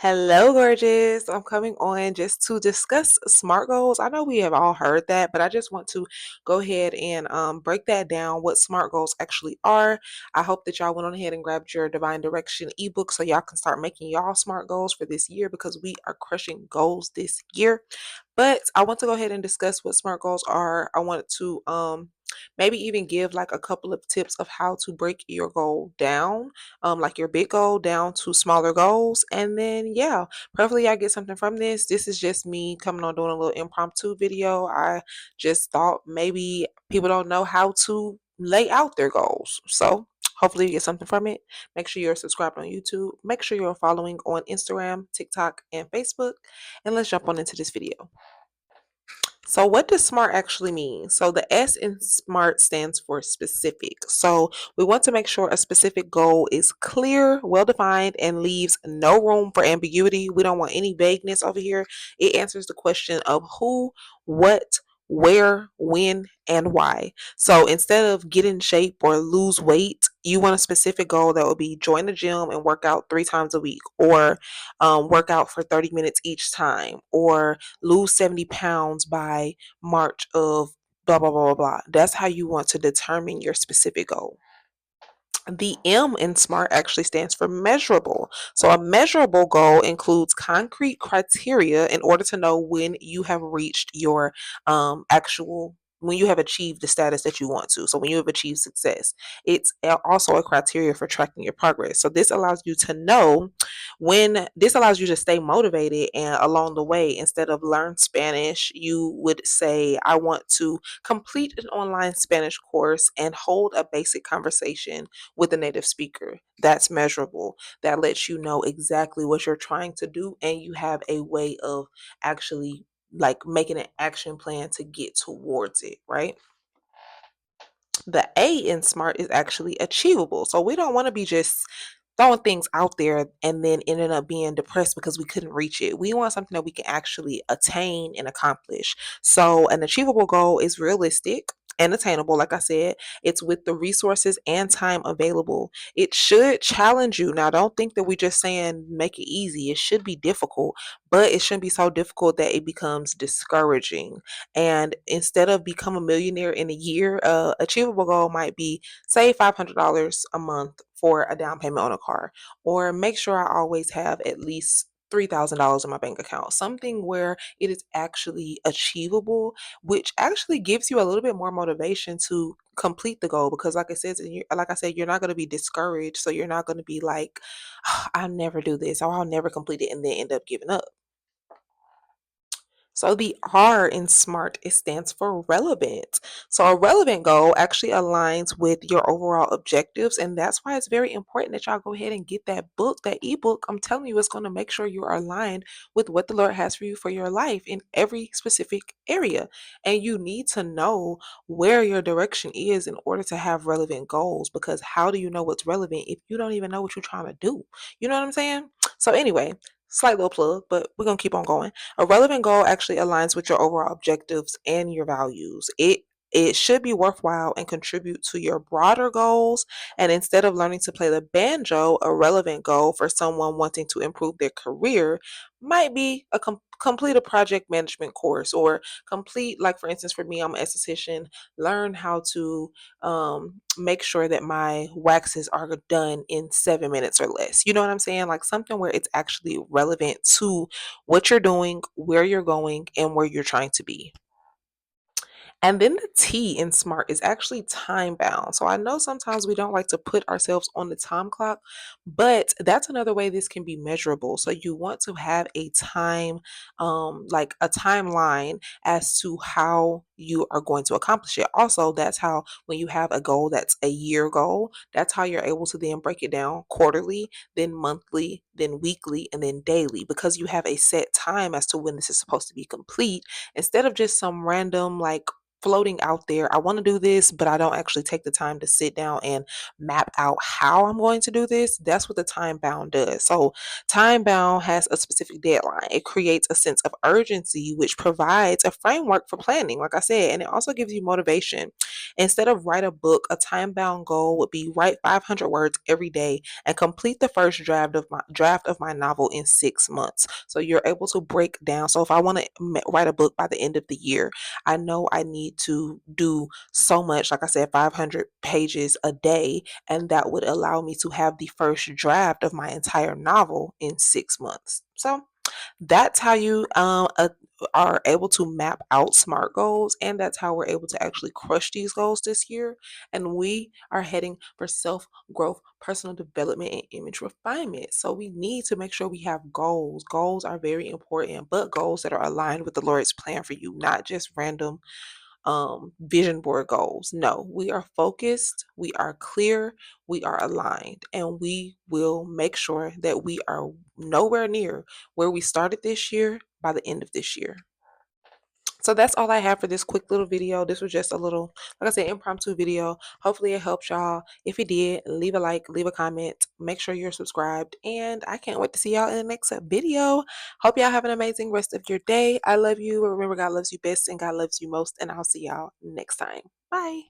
Hello, gorgeous. I'm coming on just to discuss SMART goals. I know we have all heard that, but I just want to go ahead and break that down what SMART goals actually are. I hope that y'all went on ahead and grabbed your Divine Direction ebook so y'all can start making y'all SMART goals for this year because we are crushing goals this year. But I want to go ahead and discuss what SMART goals are. I wanted to maybe even give like a couple of tips of how to break your goal down, like your big goal down to smaller goals. And then, yeah, preferably I get something from this. This is just me coming on doing a little impromptu video. I just thought maybe people don't know how to lay out their goals. So, hopefully, you get something from it. Make sure you're subscribed on YouTube. Make sure you're following on Instagram, TikTok, and Facebook. And let's jump on into this video. So, what does SMART actually mean? So, the S in SMART stands for specific. So, we want to make sure a specific goal is clear, well defined, and leaves no room for ambiguity. We don't want any vagueness over here. It answers the question of who, what, where, when, and why. So, instead of get in shape or lose weight, you want a specific goal that would be join the gym and work out 3 times a week, or work out for 30 minutes each time, or lose 70 pounds by March of blah, blah, blah, blah, blah. That's how you want to determine your specific goal. The M in SMART actually stands for measurable. So, a measurable goal includes concrete criteria in order to know when you have reached your when you have achieved the status that you want to. So, when you have achieved success, it's also a criteria for tracking your progress. So, this allows you to know when this allows you to stay motivated and along the way. Instead of learn Spanish, you would say, I want to complete an online Spanish course and hold a basic conversation with a native speaker. That's measurable. That lets you know exactly what you're trying to do, and you have a way of actually like making an action plan to get towards it, right? The A in SMART is actually achievable. So we don't want to be just throwing things out there and then ending up being depressed because we couldn't reach it. We want something that we can actually attain and accomplish. So an achievable goal is realistic and attainable. Like I said, it's with the resources and time available. It should challenge you. Now, don't think that we just saying make it easy. It should be difficult, but it shouldn't be so difficult that it becomes discouraging. And instead of become a millionaire in a year, achievable goal might be save $500 a month for a down payment on a car, or make sure I always have at least $3,000 in my bank account. Something where it is actually achievable, which actually gives you a little bit more motivation to complete the goal. Because, like I said, you're not going to be discouraged, so you're not going to be like, "Oh, I'll never do this, or I'll never complete it," and then end up giving up. So the R in SMART, it stands for relevant. So a relevant goal actually aligns with your overall objectives, and that's why it's very important that y'all go ahead and get that book, that ebook. I'm telling you, it's going to make sure you're aligned with what the Lord has for you for your life in every specific area. And you need to know where your direction is in order to have relevant goals. Because how do you know what's relevant if you don't even know what you're trying to do? You know what I'm saying? So anyway, slight little plug, but we're gonna keep on going. A relevant goal actually aligns with your overall objectives and your values. It should be worthwhile and contribute to your broader goals. And instead of learning to play the banjo, a relevant goal for someone wanting to improve their career might be complete a project management course, or complete, like for instance, for me, I'm an esthetician, learn how to make sure that my waxes are done in 7 minutes or less. You know what I'm saying? Like something where it's actually relevant to what you're doing, where you're going, and where you're trying to be. And then the T in SMART is actually time bound. So I know sometimes we don't like to put ourselves on the time clock, but that's another way this can be measurable. So you want to have a time, like a timeline as to how you are going to accomplish it. Also, that's how when you have a goal that's a year goal, that's how you're able to then break it down quarterly, then monthly, then weekly, and then daily, because you have a set time as to when this is supposed to be complete instead of just some random like floating out there. I want to do this, but I don't actually take the time to sit down and map out how I'm going to do this. That's what the time bound does. So, time bound has a specific deadline. It creates a sense of urgency, which provides a framework for planning, like I said, and it also gives you motivation. Instead of write a book, a time bound goal would be write 500 words every day and complete the first draft of my novel in 6 months. So you're able to break down. So if I want to write a book by the end of the year, I know I need to do so much, like I said, 500 pages a day, and that would allow me to have the first draft of my entire novel in 6 months. So that's how you are able to map out SMART goals, and that's how we're able to actually crush these goals this year. And we are heading for self growth, personal development, and image refinement. So we need to make sure we have goals. Goals are very important, but goals that are aligned with the Lord's plan for you, not just random vision board goals. No, we are focused, we are clear, we are aligned, and we will make sure that we are nowhere near where we started this year by the end of this year. So that's all I have for this quick little video. This was just a little, like I said, impromptu video. Hopefully it helps y'all. If it did, leave a like, leave a comment, make sure you're subscribed, and I can't wait to see y'all in the next video. Hope y'all have an amazing rest of your day. I love you. Remember, God loves you best and God loves you most, and I'll see y'all next time. Bye.